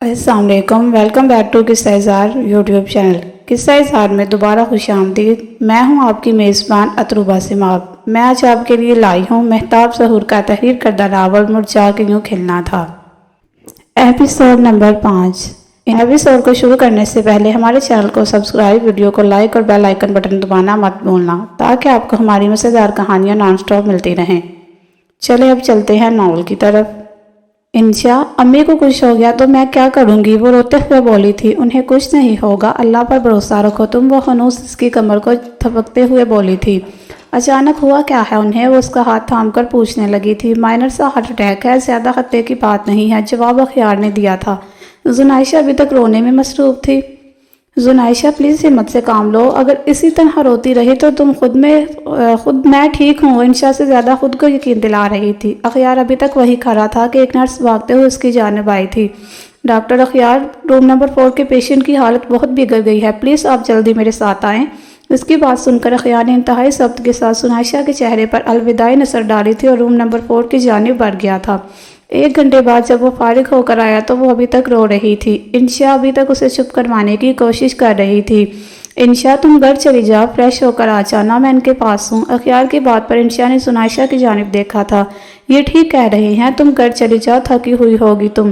السلام علیکم، welcome back to قصہ اظہار یوٹیوب چینل۔ قصہ اظہار میں دوبارہ خوش آمدید۔ میں ہوں آپ کی میزبان اطروبہ سماغ۔ میں آج آپ کے لیے لائی ہوں مہتاب ظہور کا تحریر کردہ ناول مرجا کے یوں کھلنا تھا، ایپیسوڈ نمبر 5۔ ایپیسوڈ کو شروع کرنے سے پہلے ہمارے چینل کو سبسکرائب، ویڈیو کو لائک اور بیل آئیکن بٹن دبانا مت بھولنا تاکہ آپ کو ہماری مزیدار کہانیاں نان سٹاپ ملتی رہیں۔ چلے اب چلتے ہیں ناول کی طرف۔ انشا، امی کو کچھ ہو گیا تو میں کیا کروں گی؟ وہ روتے ہوئے بولی تھی۔ انہیں کچھ نہیں ہوگا، اللہ پر بھروسہ رکھو تم، وہ خنوس اس کی کمر کو تھپکتے ہوئے بولی تھی۔ اچانک ہوا کیا ہے انہیں؟ وہ اس کا ہاتھ تھام کر پوچھنے لگی تھی۔ مائنر سا ہارٹ اٹیک ہے، زیادہ خطرے کی بات نہیں ہے، جواب اخیار نے دیا تھا۔ زنائشہ ابھی تک رونے میں مصروف تھی۔ زنائشہ پلیز ہمت سے کام لو، اگر اسی طرح روتی رہی تو تم خود میں ٹھیک ہوں۔ انشا سے زیادہ خود کو یقین دلا رہی تھی۔ اخیار ابھی تک وہی کھڑا تھا کہ ایک نرس بھاگتے ہوئے اس کی جانب آئی تھی۔ ڈاکٹر اخیار، روم نمبر 4 کے پیشنٹ کی حالت بہت بگڑ گئی ہے، پلیز آپ جلدی میرے ساتھ آئیں۔ اس کی بات سن کر اخیار نے انتہائی ضبط کے ساتھ زنائشہ کے چہرے پر الوداعی نظر ڈالی تھی اور روم نمبر 4 کی جانب بڑھ گیا تھا۔ 1 گھنٹے بعد جب وہ فارغ ہو کر آیا تو وہ ابھی تک رو رہی تھی۔ انشا ابھی تک اسے چپ کروانے کی کوشش کر رہی تھی۔ انشا، تم گھر چلی جاؤ، فریش ہو کر آ جانا، میں ان کے پاس ہوں۔ اخیار کی بات پر انشا نے زنائشہ کی جانب دیکھا تھا۔ یہ ٹھیک کہہ رہے ہیں، تم گھر چلی جاؤ، تھکی ہوئی ہوگی تم۔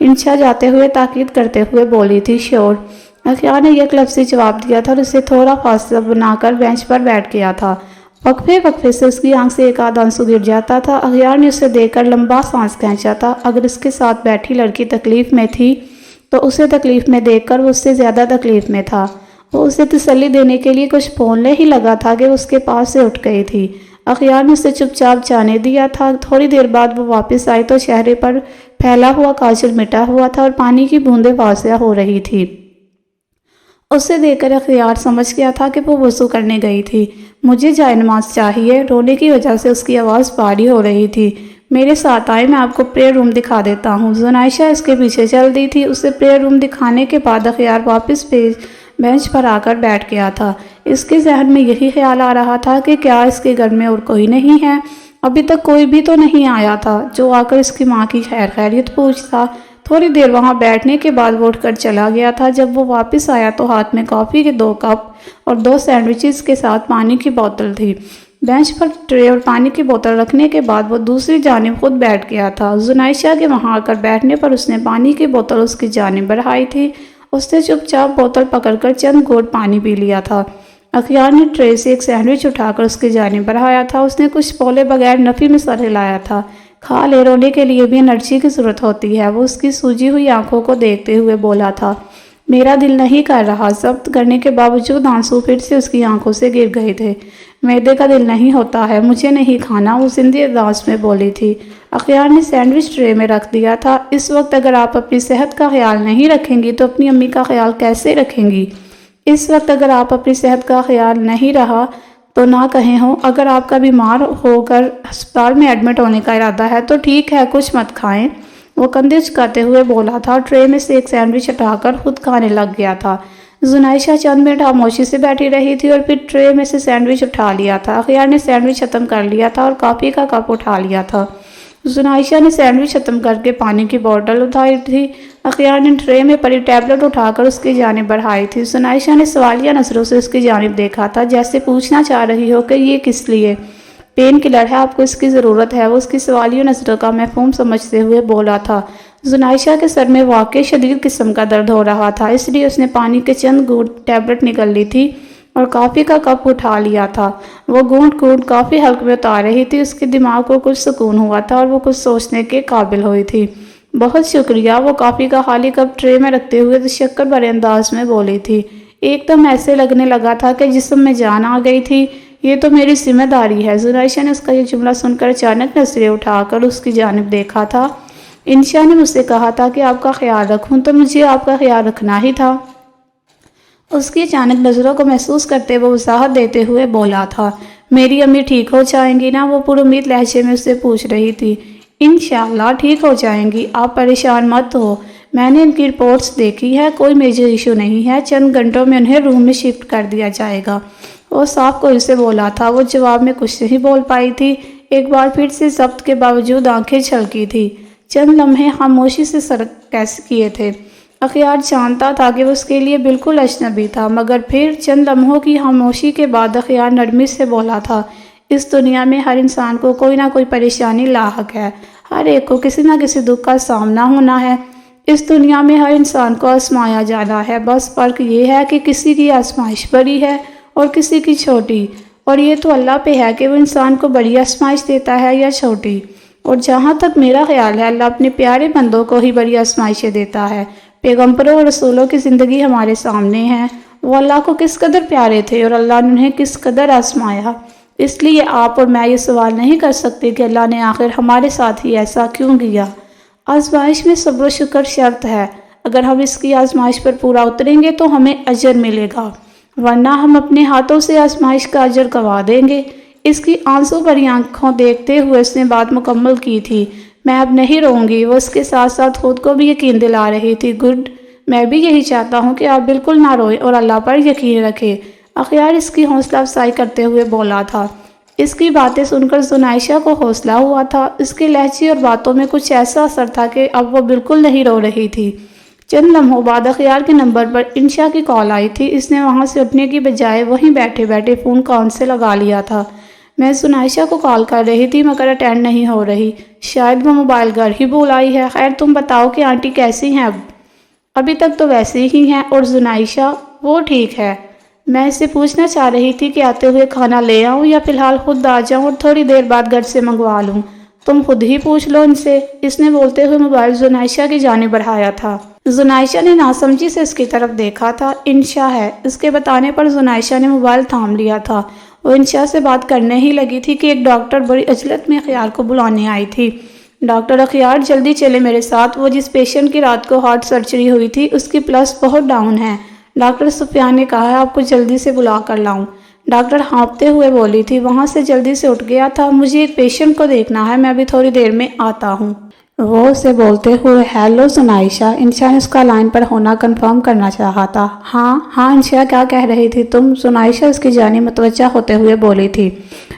انشا جاتے ہوئے تاکید کرتے ہوئے بولی تھی، شور۔ اخیار نے یک لفظی جواب دیا تھا اور اسے تھوڑا فاصلہ بنا کر بینچ پر بیٹھ گیا تھا۔ وقفے سے اس کی آنکھ سے ایک آدھ آنسو گر جاتا تھا۔ اخیار نے اسے دیکھ کر لمبا سانس کھینچا تھا۔ اگر اس کے ساتھ بیٹھی لڑکی تکلیف میں تھی تو اسے تکلیف میں دیکھ کر وہ اس سے زیادہ تکلیف میں تھا۔ وہ اسے تسلی دینے کے لیے کچھ بولنے ہی لگا تھا کہ اس کے پاس سے اٹھ گئی تھی۔ اخیار نے اسے چپ چاپ جانے دیا تھا۔ تھوڑی دیر بعد وہ واپس آئی تو چہرے پر پھیلا ہوا کاجل مٹا ہوا تھا اور پانی کی بوندیں واضح ہو رہی تھی۔ اسے دیکھ کر اخیار سمجھ گیا تھا کہ وہ وضو کرنے گئی تھی۔ مجھے جائے نماز چاہیے، رونے کی وجہ سے اس کی آواز بھاری ہو رہی تھی۔ میرے ساتھ آئے، میں آپ کو پریئر روم دکھا دیتا ہوں۔ زنائشہ اس کے پیچھے چل دی تھی۔ اسے پریئر روم دکھانے کے بعد اخیار واپس بینچ پر آ کر بیٹھ گیا تھا۔ اس کے ذہن میں یہی خیال آ رہا تھا کہ کیا اس کے گھر میں اور کوئی نہیں ہے؟ ابھی تک کوئی بھی تو نہیں آیا تھا جو آ کر اس کی ماں کی خیریت پوچھتا۔ تھوڑی دیر وہاں بیٹھنے کے بعد وہ اٹھ کر چلا گیا تھا۔ جب وہ واپس آیا تو ہاتھ میں کافی کے 2 کپ اور 2 سینڈوچز کے ساتھ پانی کی بوتل تھی۔ بینچ پر ٹرے اور پانی کی بوتل رکھنے کے بعد وہ دوسری جانب خود بیٹھ گیا تھا۔ زنائشہ کے وہاں آ کر بیٹھنے پر اس نے پانی کی بوتل اس کی جانب بڑھائی تھی۔ اس نے چپ چاپ بوتل پکڑ کر چند گھونٹ پانی پی لیا تھا۔ اخیار نے ٹرے سے ایک سینڈوچ اٹھا کر اس کی جانب بڑھایا تھا۔ اس نے کچھ بولے بغیر نفی میں سر ہلایا تھا۔ کھا لے، رونے کے لیے بھی انرجی کی ضرورت ہوتی ہے، وہ اس کی سوجی ہوئی آنکھوں کو دیکھتے ہوئے بولا تھا۔ میرا دل نہیں کر رہا۔ ضبط کرنے کے باوجود آنسو پھر سے اس کی آنکھوں سے گر گئے تھے۔ معدے کا دل نہیں ہوتا ہے، مجھے نہیں کھانا، وہ زندی انداز میں بولی تھی۔ اخیار نے سینڈوچ ٹرے میں رکھ دیا تھا۔ اس وقت اگر آپ اپنی صحت کا خیال نہیں رکھیں گی تو اپنی امی کا خیال کیسے رکھیں گی؟ اس وقت اگر آپ اپنی صحت کا خیال نہیں رہا تو نہ کہیں ہو، اگر آپ کا بیمار ہو کر ہسپتال میں ایڈمٹ ہونے کا ارادہ ہے تو ٹھیک ہے، کچھ مت کھائیں، وہ کندھے جھکاتے ہوئے بولا تھا اور ٹرے میں سے ایک سینڈوچ ہٹا کر خود کھانے لگ گیا تھا۔ زنائشہ چند منٹ خاموشی سے بیٹھی رہی تھی اور پھر ٹرے میں سے سینڈوچ اٹھا لیا تھا۔ اخیار نے سینڈوچ ختم کر لیا تھا اور کافی کا کپ اٹھا لیا تھا۔ زنائشہ نے سینڈوچ ختم کر کے پانی کی بوتل اٹھائی تھی۔ اخیار نے ٹرے میں پڑی ٹیبلٹ اٹھا کر اس کی جانب بڑھائی تھی۔ زنائشہ نے سوالیہ نظروں سے اس کی جانب دیکھا تھا، جیسے پوچھنا چاہ رہی ہو کہ یہ کس لیے؟ پین کلر ہے، آپ کو اس کی ضرورت ہے، وہ اس کی سوالیہ نظروں کا مفہوم سمجھتے ہوئے بولا تھا۔ زنائشہ کے سر میں واقعی شدید قسم کا درد ہو رہا تھا، اس لیے اس نے پانی کے چند گھونٹ ٹیبلٹ نکل لی تھی اور کافی کا کپ اٹھا لیا تھا۔ وہ گھونٹ گھونٹ کافی حلق میں اتار رہی تھی۔ اس کے دماغ کو کچھ سکون ہوا تھا اور وہ کچھ سوچنے کے قابل ہوئی تھی۔ بہت شکریہ، وہ کافی کا خالی کپ ٹرے میں رکھتے ہوئے تشکر بھرے انداز میں بولی تھی۔ ایک دم ایسے لگنے لگا تھا کہ جسم میں جان آ گئی تھی۔ یہ تو میری ذمہ داری ہے۔ زنائشہ نے اس کا یہ جملہ سن کر اچانک نظریں اٹھا کر اس کی جانب دیکھا تھا۔ انشا نے مجھ سے کہا تھا کہ آپ کا خیال رکھوں تو مجھے آپ کا خیال رکھنا ہی تھا۔ اس کی اچانک نظروں کو محسوس کرتے وہ وضاحت دیتے ہوئے بولا تھا، میری امی ٹھیک ہو جائیں گی نا؟ وہ پر امید لہجے میں اسے پوچھ رہی تھی۔ انشاءاللہ ٹھیک ہو جائیں گی، آپ پریشان مت ہو، میں نے ان کی رپورٹس دیکھی ہے، کوئی میجر ایشو نہیں ہے، چند گھنٹوں میں انہیں روم میں شفٹ کر دیا جائے گا۔ وہ صاف کوئی سے بولا تھا۔ وہ جواب میں کچھ نہیں بول پائی تھی۔ ایک بار پھر سے ضبط کے باوجود آنکھیں چھلکی تھی۔ چند لمحے خاموشی سے سر کیسے کیے تھے۔ اخیار جانتا تھا کہ وہ اس کے لیے بالکل اجنبی تھا، مگر پھر چند لمحوں کی خاموشی کے بعد اخیار نرمی سے بولا تھا، اس دنیا میں ہر انسان کو کوئی نہ کوئی پریشانی لاحق ہے۔ ہر ایک کو کسی نہ کسی دکھ کا سامنا ہونا ہے۔ اس دنیا میں ہر انسان کو آزمایا جانا ہے، بس فرق یہ ہے کہ کسی کی آزمائش بڑی ہے اور کسی کی چھوٹی، اور یہ تو اللہ پہ ہے کہ وہ انسان کو بڑی آزمائش دیتا ہے یا چھوٹی۔ اور جہاں تک میرا خیال ہے، اللہ اپنے پیارے بندوں کو ہی بڑی آزمائشیں دیتا ہے۔ پیغمبروں اور رسولوں کی زندگی ہمارے سامنے ہے، وہ اللہ کو کس قدر پیارے تھے اور اللہ نے انہیں کس قدر آزمایا۔ اس لیے آپ اور میں یہ سوال نہیں کر سکتے کہ اللہ نے آخر ہمارے ساتھ ہی ایسا کیوں کیا۔ آزمائش میں صبر و شکر شرط ہے، اگر ہم اس کی آزمائش پر پورا اتریں گے تو ہمیں اجر ملے گا، ورنہ ہم اپنے ہاتھوں سے آزمائش کا اجر گنوا دیں گے۔ اس کی آنسو بھری آنکھوں دیکھتے ہوئے اس نے بات مکمل کی تھی۔ میں اب نہیں رہوں گی۔ وہ اس کے ساتھ ساتھ خود کو بھی یقین دلا رہی تھی۔ گڈ، میں بھی یہی چاہتا ہوں کہ آپ بالکل نہ روئیں اور اللہ پر یقین رکھیں۔ اخیار اس کی حوصلہ افزائی کرتے ہوئے بولا تھا۔ اس کی باتیں سن کر زنائشہ کو حوصلہ ہوا تھا۔ اس کے لہجے اور باتوں میں کچھ ایسا اثر تھا کہ اب وہ بالکل نہیں رو رہی تھی۔ چند لمحوں بعد اخیار کے نمبر پر انشا کی کال آئی تھی۔ اس نے وہاں سے اٹھنے کی بجائے وہیں بیٹھے بیٹھے فون کان سے لگا لیا تھا۔ میں زنائشہ کو کال کر رہی تھی مگر اٹینڈ نہیں ہو رہی، شاید وہ موبائل گھر ہی بھول آئی ہے۔ خیر تم بتاؤ کہ آنٹی کیسی ہیں اب؟ ابھی تک تو ویسے ہی ہیں۔ اور زنائشہ؟ وہ ٹھیک ہے۔ میں اسے پوچھنا چاہ رہی تھی کہ آتے ہوئے کھانا لے آؤں یا فی الحال خود آ جاؤں اور تھوڑی دیر بعد گھر سے منگوا لوں؟ تم خود ہی پوچھ لو ان سے۔ اس نے بولتے ہوئے موبائل زنائشہ کی جانب بڑھایا تھا۔ زنائشہ نے ناسمجھی سے اس کی طرف دیکھا تھا۔ انشا ہے۔ اس کے بتانے پر زنائشہ نے موبائل تھام لیا تھا۔ وہ انشا سے بات کرنے ہی لگی تھی کہ ایک ڈاکٹر بڑی عجلت میں اخیار کو بلانے آئی تھی۔ ڈاکٹر اخیار جلدی چلے میرے ساتھ، وہ جس پیشنٹ کی رات کو ہارٹ سرجری ہوئی تھی اس کی پلس بہت ڈاؤن ہے۔ ڈاکٹر سفیان نے کہا ہے آپ کو جلدی سے بلا کر لاؤں۔ ڈاکٹر ہانپتے ہوئے بولی تھی۔ وہاں سے جلدی سے اٹھ گیا تھا۔ مجھے ایک پیشنٹ کو دیکھنا ہے، میں ابھی تھوڑی دیر میں آتا ہوں۔ وہ اسے بولتے ہوئے ہیلو زنائشہ، انشا نے اس کا لائن پر ہونا کنفرم کرنا چاہا تھا۔ ہاں انشا کیا کہہ رہی تھی تم؟ زنائشہ اس کی جانب متوجہ ہوتے ہوئے بولی تھی۔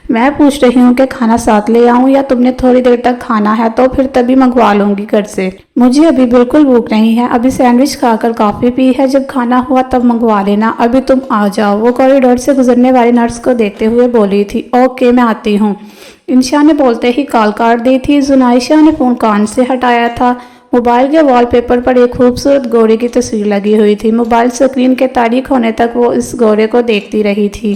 میں پوچھ رہی ہوں کہ کھانا ساتھ لے آؤں یا تم نے تھوڑی دیر تک کھانا ہے تو پھر تبھی منگوا لوں گی گھر سے۔ مجھے ابھی بالکل بھوک نہیں ہے، ابھی سینڈوچ کھا کر کافی پی ہے، جب کھانا ہوا تب منگوا لینا، ابھی تم آ جاؤ۔ وہ کوریڈور سے گزرنے والی نرس کو دیکھتے ہوئے بولی تھی۔ اوکے میں آتی ہوں۔ انشا نے بولتے ہی کال کاٹ دی تھی۔ زنائشہ نے فون کان سے ہٹایا تھا۔ موبائل کے وال پیپر پر ایک خوبصورت گھوڑے کی تصویر لگی ہوئی تھی۔ موبائل اسکرین کے تاریک ہونے تک وہ اس گھوڑے کو دیکھتی رہی تھی۔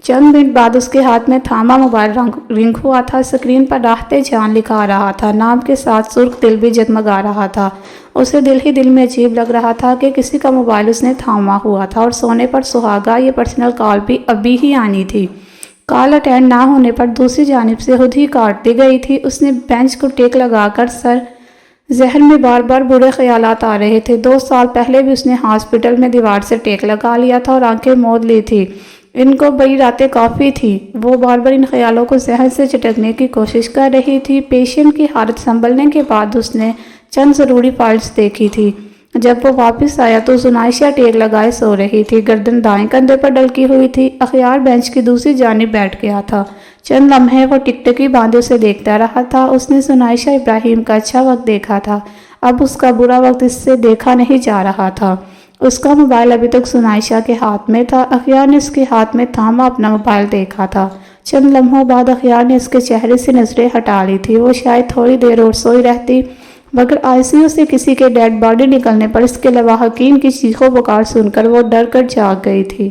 چند منٹ بعد اس کے ہاتھ میں تھاما موبائل رنگ ہوا تھا۔ اسکرین پر راحت جان لکھا آ رہا تھا، نام کے ساتھ سرخ دل بھی جگمگا رہا تھا۔ اسے دل ہی دل میں عجیب لگ رہا تھا کہ کسی کا موبائل اس نے تھاما ہوا تھا اور سونے پر سہاگا یہ پرسنل کال بھی ابھی ہی آنی تھی۔ کال اٹینڈ نہ ہونے پر دوسری جانب سے خود ہی کاٹ دی گئی تھی۔ اس نے بینچ کو ٹیک لگا کر سر ذہن میں بار بار برے خیالات آ رہے تھے۔ 2 سال پہلے بھی اس نے ہاسپٹل میں دیوار سے ٹیک لگا لیا تھا اور آنکھیں مود لی تھی۔ ان کو بڑی راتیں کافی تھی۔ وہ بار بار ان خیالوں کو ذہن سے چٹکنے کی کوشش کر رہی تھی۔ پیشنٹ کی حالت سنبھلنے کے بعد اس نے چند ضروری فائلز دیکھی تھی۔ جب وہ واپس آیا تو زنائشہ ٹیک لگائے سو رہی تھی، گردن دائیں کندھے پر ڈلکی ہوئی تھی۔ اخیار بینچ کی دوسری جانب بیٹھ گیا تھا۔ چند لمحے وہ ٹکٹکی باندھے اسے دیکھتا رہا تھا۔ اس نے زنائشہ ابراہیم کا اچھا وقت دیکھا تھا، اب اس کا برا وقت اس سے دیکھا نہیں جا رہا تھا۔ اس کا موبائل ابھی تک زنائشہ کے ہاتھ میں تھا۔ اخیار نے اس کے ہاتھ میں تھاما اپنا موبائل دیکھا تھا۔ چند لمحوں بعد اخیار نے اس کے چہرے سے نظریں ہٹا لی تھی۔ وہ شاید تھوڑی دیر اور سوئی رہتی، مگر ICU سے کسی کے ڈیڈ باڈی نکلنے پر اس کے لواحقین کی چیخوں پکار سن کر وہ ڈر کر جاگ گئی تھی۔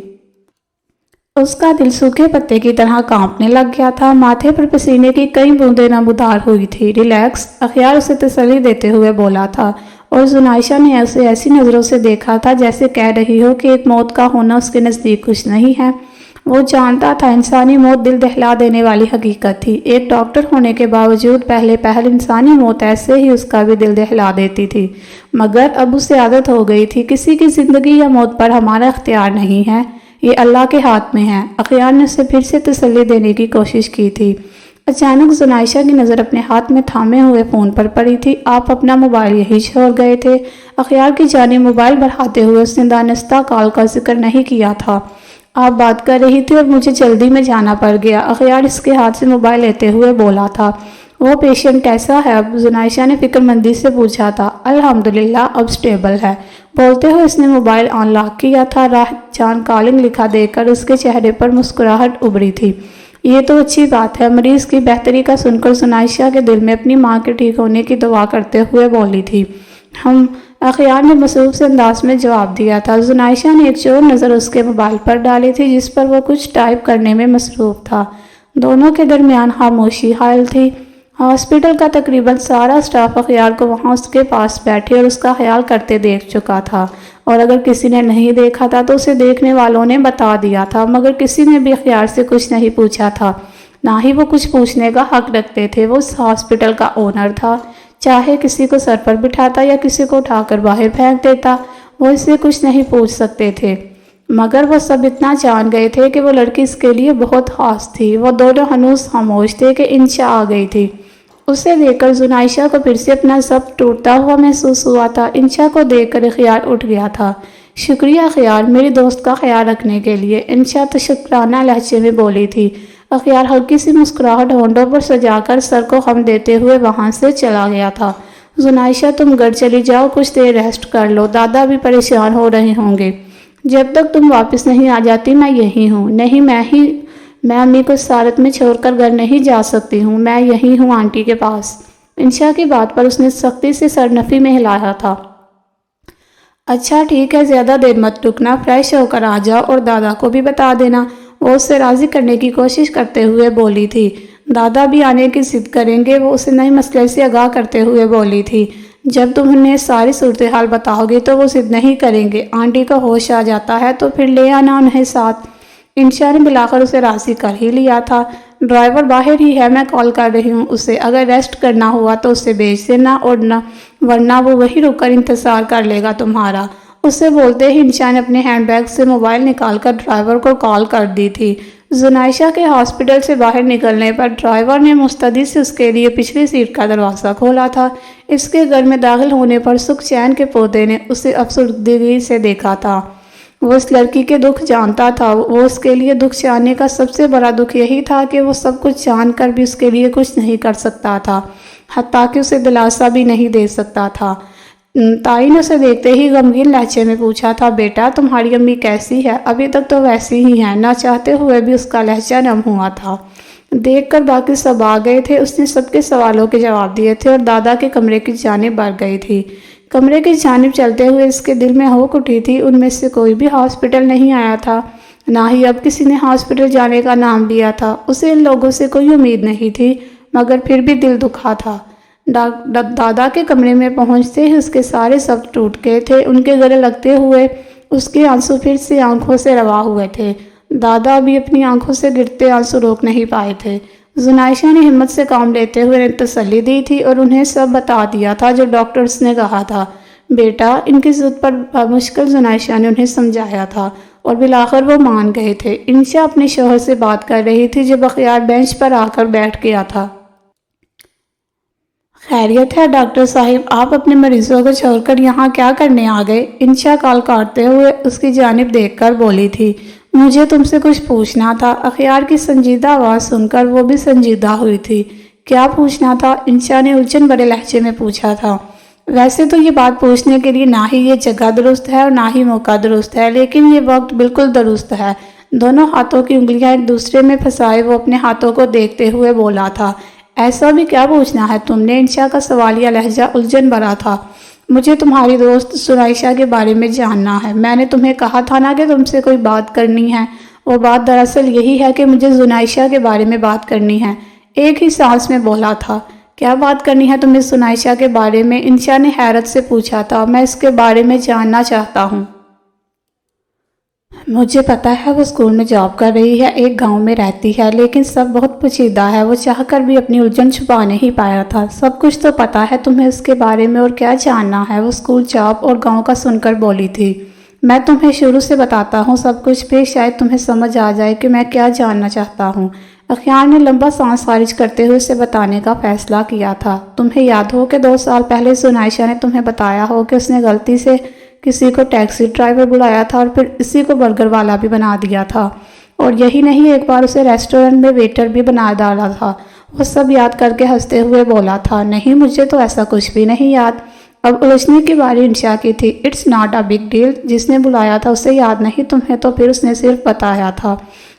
اس کا دل سوکھے پتے کی طرح کانپنے لگ گیا تھا، ماتھے پر پسینے کی کئی بوندیں نمودار ہوئی تھی۔ ریلیکس، اخیار اسے تسلی دیتے ہوئے بولا تھا، اور زنائشہ نے اسے ایسی نظروں سے دیکھا تھا جیسے کہہ رہی ہو کہ ایک موت کا ہونا اس کے نزدیک کچھ نہیں ہے۔ وہ جانتا تھا انسانی موت دل دہلا دینے والی حقیقت تھی۔ ایک ڈاکٹر ہونے کے باوجود پہلے انسانی موت ایسے ہی اس کا بھی دل دہلا دیتی تھی، مگر اب اسے عادت ہو گئی تھی۔ کسی کی زندگی یا موت پر ہمارا اختیار نہیں ہے، یہ اللہ کے ہاتھ میں ہے۔ اخیار نے اسے پھر سے تسلی دینے کی کوشش کی تھی۔ اچانک زنائشہ کی نظر اپنے ہاتھ میں تھامے ہوئے فون پر پڑی تھی۔ آپ اپنا موبائل یہی چھوڑ گئے تھے؟ اخیار کی جانب موبائل بڑھاتے ہوئے اس نے دانستہ کال کا ذکر نہیں کیا تھا۔ آپ بات کر رہی تھی اور مجھے جلدی میں جانا پڑ گیا۔ اخیار اس کے ہاتھ سے موبائل لیتے ہوئے بولا تھا۔ وہ پیشنٹ کیسا ہے اب؟ زنائشہ نے فکر مندی سے پوچھا تھا۔ الحمدللہ اب سٹیبل ہے۔ بولتے ہوئے اس نے موبائل آن لاک کیا تھا۔ راہ جان کالنگ لکھا دیکھ کر اس کے چہرے پر مسکراہٹ ابھری تھی۔ یہ تو اچھی بات ہے۔ مریض کی بہتری کا سن کر زنائشہ کے دل میں اپنی ماں کے ٹھیک ہونے کی دعا کرتے ہوئے بولی تھی۔ اخیار نے مصروف سے انداز میں جواب دیا تھا۔ زنائشہ نے ایک چور نظر اس کے موبائل پر ڈالی تھی جس پر وہ کچھ ٹائپ کرنے میں مصروف تھا۔ دونوں کے درمیان خاموشی حائل تھی۔ ہاسپٹل کا تقریباً سارا سٹاف اخیار کو وہاں اس کے پاس بیٹھے اور اس کا خیال کرتے دیکھ چکا تھا، اور اگر کسی نے نہیں دیکھا تھا تو اسے دیکھنے والوں نے بتا دیا تھا، مگر کسی نے بھی اخیار سے کچھ نہیں پوچھا تھا، نہ ہی وہ کچھ پوچھنے کا حق رکھتے تھے۔ وہ اس ہاسپٹل کا اونر تھا، چاہے کسی کو سر پر بٹھاتا یا کسی کو اٹھا کر باہر پھینک دیتا، وہ اس سے کچھ نہیں پوچھ سکتے تھے۔ مگر وہ سب اتنا جان گئے تھے کہ وہ لڑکی اس کے لیے بہت خاص تھی۔ وہ دونوں ہنوز خاموش تھے کہ انشا آ گئی تھی۔ اسے دیکھ کر زنائشہ کو پھر سے اپنا ضبط ٹوٹتا ہوا محسوس ہوا تھا۔ انشا کو دیکھ کر اخیار اٹھ گیا تھا۔ شکریہ اخیار، میری دوست کا خیال رکھنے کے لیے، انشا تشکرانہ لہجے میں بولی تھی۔ اخیار ہلکی سی مسکراہٹ ہونٹوں پر سجا کر سر کو خم دیتے ہوئے وہاں سے چلا گیا تھا۔ زنائشہ تم گھر چلی جاؤ، کچھ دیر ریسٹ کر لو، دادا بھی پریشان ہو رہے ہوں گے۔ جب تک تم واپس نہیں آ جاتی میں یہی ہوں۔ نہیں، میں امی کو سارت میں چھوڑ کر گھر نہیں جا سکتی ہوں، میں یہی ہوں آنٹی کے پاس۔ انشا کی بات پر اس نے سختی سے سر نفی میں ہلایا تھا۔ اچھا ٹھیک ہے، زیادہ دیر مت رکنا، فریش ہو کر آ جاؤ اور دادا کو بھی بتا دینا، وہ اسے راضی کرنے کی کوشش کرتے ہوئے بولی تھی۔ دادا بھی آنے کی ضد کریں گے، وہ اسے نئی مسئلے سے آگاہ کرتے ہوئے بولی تھی۔ جب تم انہیں ساری صورتحال بتاؤ گے تو وہ ضد نہیں کریں گے، آنٹی کا ہوش آ جاتا ہے تو پھر لے آنا انہیں ساتھ۔ انشا نے بلاخر اسے راضی کر ہی لیا تھا۔ ڈرائیور باہر ہی ہے، میں کال کر رہی ہوں اسے، اگر ریسٹ کرنا ہوا تو اسے بھیج دینا، اور ورنہ وہ وہی رک کر انتظار کر لے گا تمہارا۔ اسے بولتے ہی انشا نے اپنے ہینڈ بیگ سے موبائل نکال کر ڈرائیور کو کال کر دی تھی۔ زنائشہ کے ہاسپٹل سے باہر نکلنے پر ڈرائیور نے مستعدی سے اس کے لیے پچھلی سیٹ کا دروازہ کھولا تھا۔ اس کے گھر میں داخل ہونے پر سکھ چین کے پودے نے اسے افسردگی سے دیکھا تھا۔ وہ اس لڑکی کے دکھ جانتا تھا، وہ اس کے لیے دکھ جاننے کا سب سے بڑا دکھ یہی تھا کہ وہ سب کچھ جان کر بھی اس کے لیے کچھ نہیں کر سکتا تھا، حتیٰ کہ اسے دلاسا بھی نہیں دے سکتا تھا۔ تائی نے اسے دیکھتے ہی غمگین لہجے میں پوچھا تھا، بیٹا تمہاری امی کیسی ہے؟ ابھی تک تو ویسی ہی ہے، نہ چاہتے ہوئے بھی اس کا لہجہ نم ہوا تھا۔ دیکھ کر باقی سب آ گئے تھے، اس نے سب کے سوالوں کے جواب دیے تھے اور دادا کے کمرے کی جانب بڑھ گئی تھی۔ کمرے کی جانب چلتے ہوئے اس کے دل میں ہوک اٹھی تھی، ان میں سے کوئی بھی ہاسپٹل نہیں آیا تھا، نہ ہی اب کسی نے ہاسپٹل جانے کا نام لیا تھا۔ اسے ان لوگوں سے کوئی امید نہیں تھی، مگر پھر بھی دل دکھا تھا۔ دادا کے کمرے میں پہنچتے ہی اس کے سارے سب ٹوٹ گئے تھے، ان کے گلے لگتے ہوئے اس کے آنسو پھر سے آنکھوں سے روا ہوئے تھے۔ دادا بھی اپنی آنکھوں سے گرتے آنسو روک نہیں پائے تھے۔ زنائشہ نے ہمت سے کام لیتے ہوئے انہیں تسلی دی تھی اور انہیں سب بتا دیا تھا جو ڈاکٹرز نے کہا تھا۔ بیٹا، ان کی ضد پر بمشکل زنائشہ نے انہیں سمجھایا تھا اور بالآخر وہ مان گئے تھے۔ انشا اپنے شوہر سے بات کر رہی تھی جب اخیار بینچ پر آ کر بیٹھ گیا تھا۔ خیریت ہے ڈاکٹر صاحب، آپ اپنے مریضوں کو چھوڑ کر یہاں کیا کرنے آ گئے؟ انشا کال کاٹتے ہوئے اس کی جانب دیکھ کر بولی تھی۔ مجھے تم سے کچھ پوچھنا تھا۔ اخیار کی سنجیدہ آواز سن کر وہ بھی سنجیدہ ہوئی تھی۔ کیا پوچھنا تھا؟ انشا نے الجھن بھرے لہجے میں پوچھا تھا۔ ویسے تو یہ بات پوچھنے کے لیے نہ ہی یہ جگہ درست ہے اور نہ ہی موقع درست ہے، لیکن یہ وقت بالکل درست ہے۔ دونوں ہاتھوں کی انگلیاں ایک دوسرے میں پھنسائے وہ اپنے ہاتھوں کو دیکھتے ہوئے بولا تھا۔ ایسا بھی کیا پوچھنا ہے تم نے؟ انشا کا سوالیہ لہجہ الجھن بھرا تھا۔ مجھے تمہاری دوست زنائشہ کے بارے میں جاننا ہے۔ میں نے تمہیں کہا تھا نا کہ تم سے کوئی بات کرنی ہے۔ وہ بات دراصل یہی ہے کہ مجھے زنائشہ کے بارے میں بات کرنی ہے، ایک ہی سانس میں بولا تھا۔ کیا بات کرنی ہے تمہیں زنائشہ کے بارے میں؟ انشا نے حیرت سے پوچھا تھا۔ میں اس کے بارے میں جاننا چاہتا ہوں۔ مجھے پتا ہے وہ اسکول میں جاب کر رہی ہے، ایک گاؤں میں رہتی ہے، لیکن سب بہت پیچیدہ ہے۔ وہ چاہ کر بھی اپنی الجھن چھپا نہیں پایا تھا۔ سب کچھ تو پتا ہے تمہیں اس کے بارے میں، اور کیا جاننا ہے؟ وہ اسکول، جاب اور گاؤں کا سن کر بولی تھی۔ میں تمہیں شروع سے بتاتا ہوں سب کچھ، پھر شاید تمہیں سمجھ آ جائے کہ میں کیا جاننا چاہتا ہوں۔ اخیار نے لمبا سانس خارج کرتے ہوئے اسے بتانے کا فیصلہ کیا تھا۔ تمہیں یاد ہو کہ 2 سال پہلے زنائشہ نے تمہیں بتایا ہو کہ اس نے غلطی سے کسی کو ٹیکسی ڈرائیور بلایا تھا اور پھر اسی کو برگر والا بھی بنا دیا تھا، اور یہی نہیں ایک بار اسے ریسٹورنٹ میں ویٹر بھی بنا ڈالا تھا۔ وہ سب یاد کر کے ہنستے ہوئے بولا تھا، نہیں مجھے تو ایسا کچھ بھی نہیں یاد۔ اب الجھنے کی باری انشا کی تھی۔ It's not a big deal, جس نے بلایا تھا اسے یاد نہیں تمہیں تو پھر اس نے صرف بتایا تھا۔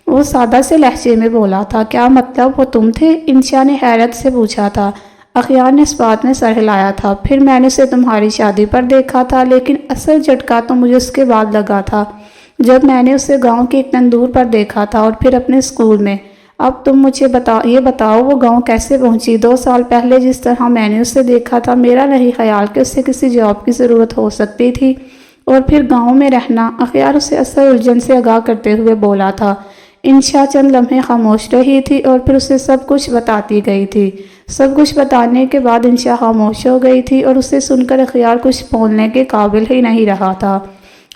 وہ سادہ سے لہجے میں بولا تھا، کیا مطلب وہ تم تھے؟ انشا نے حیرت سے پوچھا تھا۔ اخیار نے اس بات میں سر ہلایا تھا، پھر میں نے اسے تمہاری شادی پر دیکھا تھا، لیکن اصل جھٹکا تو مجھے اس کے بعد لگا تھا جب میں نے اسے گاؤں کی ایک تندور پر دیکھا تھا اور پھر اپنے اسکول میں۔ اب تم مجھے یہ بتاؤ وہ گاؤں کیسے پہنچی؟ 2 سال پہلے جس طرح میں نے اسے دیکھا تھا، میرا نہیں خیال کہ اسے کسی جاب کی ضرورت ہو سکتی تھی، اور پھر گاؤں میں رہنا۔ اخیار اسے اصل الجھن سے آگاہ کرتے ہوئے بولا تھا۔ انشا چند لمحے خاموش رہی تھی اور پھر اسے سب کچھ بتاتی گئی تھی۔ سب کچھ بتانے کے بعد انشا خاموش ہو گئی تھی اور اسے سن کر اخیار کچھ بولنے کے قابل ہی نہیں رہا تھا۔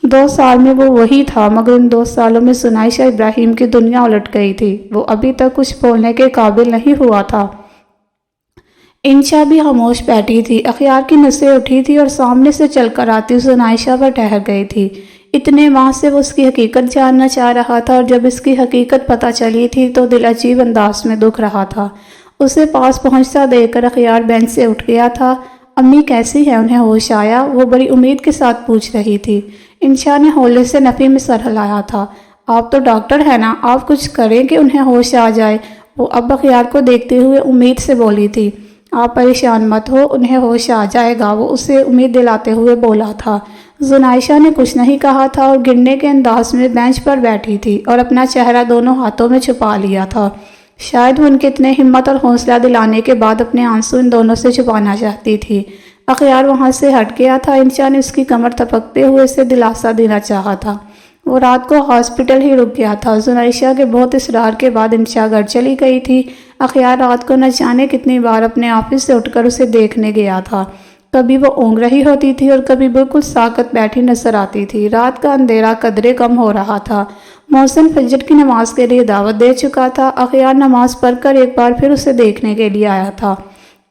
2 سال میں وہ وہی تھا، مگر ان 2 سالوں میں ثنائشہ ابراہیم کی دنیا الٹ گئی تھی۔ وہ ابھی تک کچھ بولنے کے قابل نہیں ہوا تھا۔ انشا بھی خاموش بیٹھی تھی۔ اخیار کی نسیں اٹھی تھی اور سامنے سے چل کر آتی ثنائشہ پر ٹھہر گئی تھی۔ اتنے ماہ سے وہ اس کی حقیقت جاننا چاہ رہا تھا، اور جب اس کی حقیقت پتہ چلی تھی تو دل عجیب انداز میں دکھ رہا تھا۔ اسے پاس پہنچتا دیکھ کر اخیار بینچ سے اٹھ گیا تھا۔ امی کیسی ہیں؟ انہیں ہوش آیا؟ وہ بڑی امید کے ساتھ پوچھ رہی تھی۔ انشا نے ہولے سے نفی میں سر ہلایا تھا۔ آپ تو ڈاکٹر ہیں نا، آپ کچھ کریں کہ انہیں ہوش آ جائے۔ وہ اب اخیار کو دیکھتے ہوئے امید سے بولی تھی۔ آپ پریشان مت ہو، انہیں ہوش آ جائے گا، وہ اسے امید دلاتے ہوئے بولا تھا۔ ثنائشہ نے کچھ نہیں کہا تھا اور گرنے کے انداز میں بینچ پر بیٹھی تھی اور اپنا چہرہ دونوں ہاتھوں میں چھپا لیا تھا۔ شاید وہ ان کے اتنے ہمت اور حوصلہ دلانے کے بعد اپنے آنسو ان دونوں سے چھپانا چاہتی تھی۔ اخیار وہاں سے ہٹ گیا تھا۔ انشا نے اس کی کمر تھپکتے ہوئے اسے دلاسا دینا چاہا تھا۔ وہ رات کو ہاسپٹل ہی رک گیا تھا۔ ثنائشہ کے بہت اصرار کے بعد انشا گھر چلی گئی تھی۔ اخیار رات کو نہ جانے کتنی بار اپنے آفس سے اٹھ کر اسے دیکھنے گیا تھا۔ کبھی وہ اونگ رہی ہوتی تھی اور کبھی بالکل ساکت بیٹھی نظر آتی تھی۔ رات کا اندھیرا قدرے کم ہو رہا تھا۔ محسن فجر کی نماز کے لیے دعوت دے چکا تھا۔ اخیار نماز پڑھ کر ایک بار پھر اسے دیکھنے کے لیے آیا تھا۔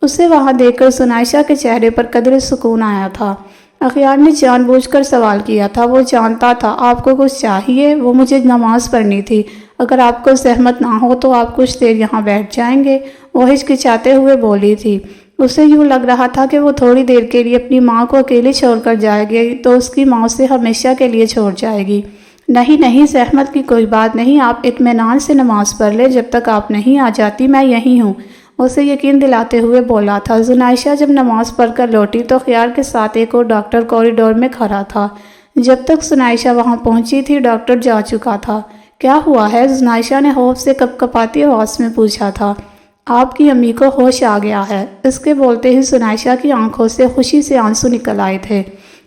اسے وہاں دیکھ کر ثنائشہ کے چہرے پر قدرے سکون آیا تھا۔ اخیار نے جان بوجھ کر سوال کیا تھا۔ وہ جانتا تھا آپ کو کچھ چاہیے؟ وہ مجھے نماز پڑھنی تھی، اگر آپ کو زحمت نہ ہو تو آپ کچھ دیر یہاں بیٹھ جائیں گے؟ وہ ہچکچاتے ہوئے بولی تھی۔ اسے یوں لگ رہا تھا کہ وہ تھوڑی دیر کے لیے اپنی ماں کو اکیلے چھوڑ کر جائے گی تو اس کی ماں اسے ہمیشہ کے لیے چھوڑ جائے گی۔ نہیں نہیں، زحمت کی کوئی بات نہیں، آپ اطمینان سے نماز پڑھ لیں، جب تک آپ نہیں آ جاتی میں یہیں ہوں، اسے یقین دلاتے ہوئے بولا تھا۔ ثنائشہ جب نماز پڑھ کر لوٹی تو خیال کے ساتھ ایک اور ڈاکٹر کوریڈور میں کھڑا تھا۔ جب تک ثنائشہ وہاں پہنچی تھی ڈاکٹر جا چکا تھا۔ کیا ہوا ہے؟ ثنائشہ نے خوف سے کپکپاتی آواز میں پوچھا تھا۔ آپ کی امی کو ہوش آ گیا ہے۔ اس کے بولتے ہی ثنائشہ کی آنکھوں سے خوشی سے آنسو نکل آئے تھے۔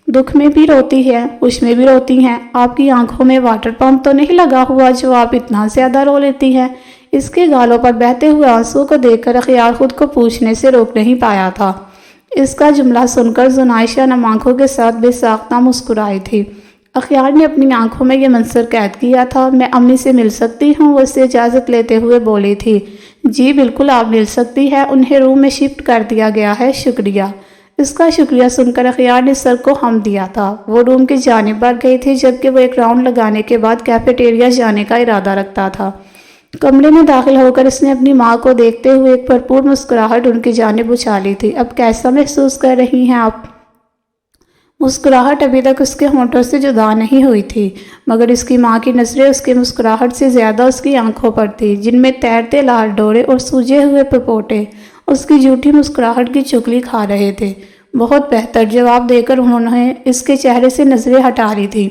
دکھ میں بھی روتی ہے، خوش میں بھی روتی ہیں؟ آپ کی آنکھوں میں واٹر پمپ تو نہیں لگا ہوا جو آپ اتنا زیادہ رو لیتی ہیں؟ اس کے گالوں پر بہتے ہوئے آنسو کو دیکھ کر اخیار خود کو پوچھنے سے روک نہیں پایا تھا۔ اس کا جملہ سن کر ثنائشہ نم آنکھوں کے ساتھ بے ساختہ مسکرائی تھی۔ اخیار نے اپنی آنکھوں میں یہ منظر قید کیا تھا۔ میں امی سے مل سکتی ہوں؟ وہ اس سے اجازت لیتے ہوئے بولی تھی۔ جی بالکل آپ مل سکتی ہے، انہیں روم میں شفٹ کر دیا گیا ہے، شکریہ۔ اس کا شکریہ سن کر اخیار نے سر کو ہم دیا تھا۔ وہ روم کی جانب بڑھ گئی تھی جبکہ وہ ایک راؤنڈ لگانے کے بعد کیفیٹیریا جانے کا ارادہ رکھتا تھا۔ کمرے میں داخل ہو کر اس نے اپنی ماں کو دیکھتے ہوئے ایک بھرپور مسکراہٹ ان کی جانب اچھالی تھی۔ اب کیسا محسوس کر رہی ہیں آپ؟ مسکراہٹ ابھی تک اس کے ہونٹوں سے جدا نہیں ہوئی تھی، مگر اس کی ماں کی نظریں اس کی مسکراہٹ سے زیادہ اس کی آنکھوں پر تھی، جن میں تیرتے لال ڈورے اور سوجے ہوئے پپوٹے اس کی جھوٹی مسکراہٹ کی چغلی کھا رہے تھے۔ بہت بہتر، جواب دے کر انہوں نے اس کے چہرے سے نظریں ہٹا لی تھی۔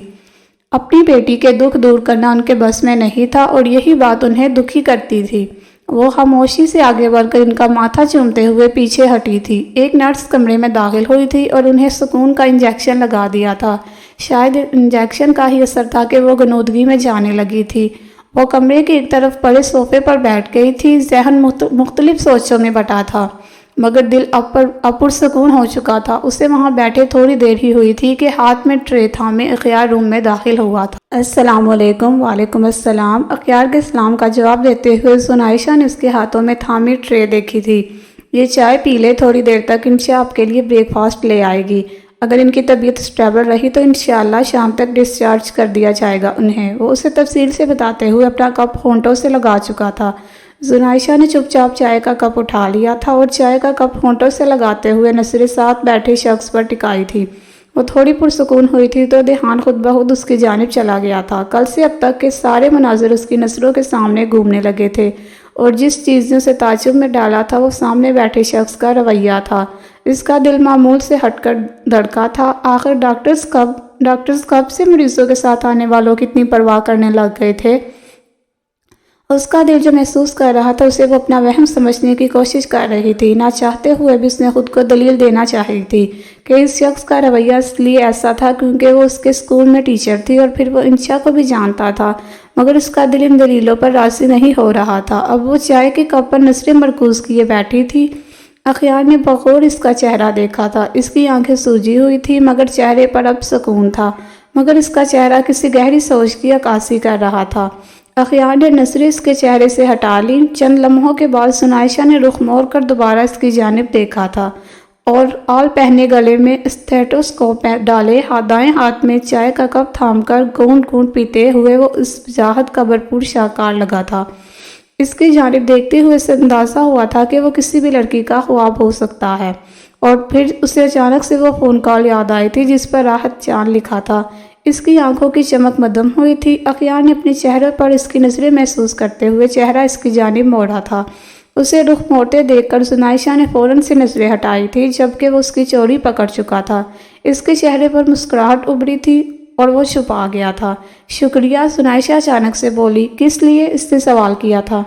اپنی بیٹی کے دکھ دور کرنا ان کے بس میں نہیں تھا اور یہی بات انہیں دکھی کرتی تھی۔ وہ خاموشی سے آگے بڑھ کر ان کا ماتھا چومتے ہوئے پیچھے ہٹی تھی۔ ایک نرس کمرے میں داخل ہوئی تھی اور انہیں سکون کا انجیکشن لگا دیا تھا۔ شاید انجیکشن کا ہی اثر تھا کہ وہ غنودگی میں جانے لگی تھی۔ وہ کمرے کی ایک طرف پڑے صوفے پر بیٹھ گئی تھی۔ ذہن مختلف سوچوں میں بٹا تھا، مگر دل اب پرسکون ہو چکا تھا۔ اسے وہاں بیٹھے تھوڑی دیر ہی ہوئی تھی کہ ہاتھ میں ٹرے تھامے اخیار روم میں داخل ہوا تھا۔ السلام علیکم۔ وعلیکم السلام۔ اخیار کے سلام کا جواب دیتے ہوئے ثنائشہ نے اس کے ہاتھوں میں تھامی ٹرے دیکھی تھی۔ یہ چائے پی لے، تھوڑی دیر تک انشا آپ کے لیے بریک فاسٹ لے آئے گی۔ اگر ان کی طبیعت اسٹیبل رہی تو انشاءاللہ شام تک ڈسچارج کر دیا جائے گا انہیں۔ وہ اسے تفصیل سے بتاتے ہوئے اپنا کپ ہونٹوں سے لگا چکا تھا۔ زنائشہ نے چپ چاپ چائے کا کپ اٹھا لیا تھا اور چائے کا کپ ہونٹوں سے لگاتے ہوئے نظریں ساتھ بیٹھے شخص پر ٹکائی تھی۔ وہ تھوڑی پرسکون ہوئی تھی تو دھیان خود بخود اس کی جانب چلا گیا تھا۔ کل سے اب تک کے سارے مناظر اس کی نظروں کے سامنے گھومنے لگے تھے اور جس چیز نے اسے تعجب میں ڈالا تھا وہ سامنے بیٹھے شخص کا رویہ تھا۔ اس کا دل معمول سے ہٹ کر دھڑکا تھا۔ آخر ڈاکٹرز کب سے مریضوں کے ساتھ آنے والوں کی اتنی پرواہ کرنے لگ گئے تھے؟ اس کا دل جو محسوس کر رہا تھا اسے وہ اپنا وہم سمجھنے کی کوشش کر رہی تھی۔ نہ چاہتے ہوئے بھی اس نے خود کو دلیل دینا چاہی تھی کہ اس شخص کا رویہ اس لیے ایسا تھا کیونکہ وہ اس کے اسکول میں ٹیچر تھی اور پھر وہ انشا کو بھی جانتا تھا، مگر اس کا دل ان دلیلوں پر راضی نہیں ہو رہا تھا۔ اب وہ چائے کے کپ پر نظریں مرکوز کیے بیٹھی تھی۔ اخیار نے بغور اس کا چہرہ دیکھا تھا۔ اس کی آنکھیں سوجی ہوئی تھی مگر چہرے پر اب سکون تھا، مگر اس کا چہرہ کسی گہری سوچ کی عکاسی کر رہا تھا۔ اخیار نے نظریں اس کے چہرے سے ہٹا لی۔ چند لمحوں کے بعد زنائشہ نے رخ موڑ کر دوبارہ اس کی جانب دیکھا تھا اور آل پہنے گلے میں اسٹیتھوسکوپ ڈالے دائیں ہاتھ میں چائے کا کپ تھام کر گھونٹ گھونٹ پیتے ہوئے وہ اس وجاہت کا بھرپور شاہکار لگا تھا۔ اس کی جانب دیکھتے ہوئے اسے اندازہ ہوا تھا کہ وہ کسی بھی لڑکی کا خواب ہو سکتا ہے، اور پھر اسے اچانک سے وہ فون کال یاد آئی تھی جس پر راحت چاند لکھا تھا۔ اس کی آنکھوں کی چمک مدھم ہوئی تھی۔ اخیار نے اپنے چہرے پر اس کی نظریں محسوس کرتے ہوئے چہرہ اس کی جانب موڑا تھا۔ اسے رخ موڑتے دیکھ کر زنائشہ نے فوراً سے نظریں ہٹائی تھی جبکہ وہ اس کی چوڑی پکڑ چکا تھا۔ اس کے چہرے پر مسکراہٹ ابھری تھی اور وہ چھپا گیا تھا۔ شکریہ، زنائشہ اچانک سے بولی۔ کس لیے؟ اس نے سوال کیا تھا۔